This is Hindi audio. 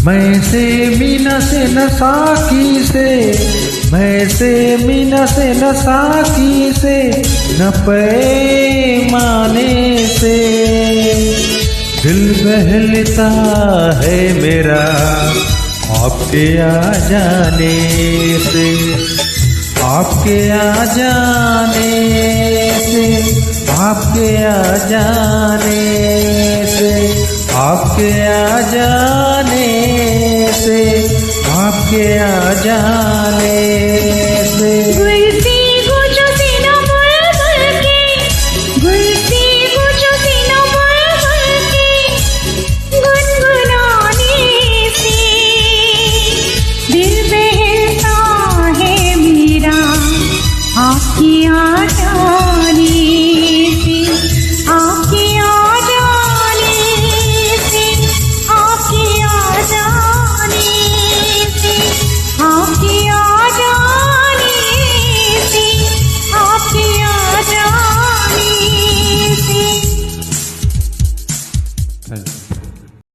मैं से मीना से न साकी से, मैं से मीना से न साकी से, न पैमाने से दिल बहलता है मेरा आपके आ जाने से, आपके आ जाने से, आपके आ जाने से, आपके आ जाने से, आपके आ जाने से। गुलसी गुजो सीना बुलबुल की, गुलसी गुजो सीना बुलबुल की, गुनगुनाने से दिल बहलता है मेरा आपकी आ जाने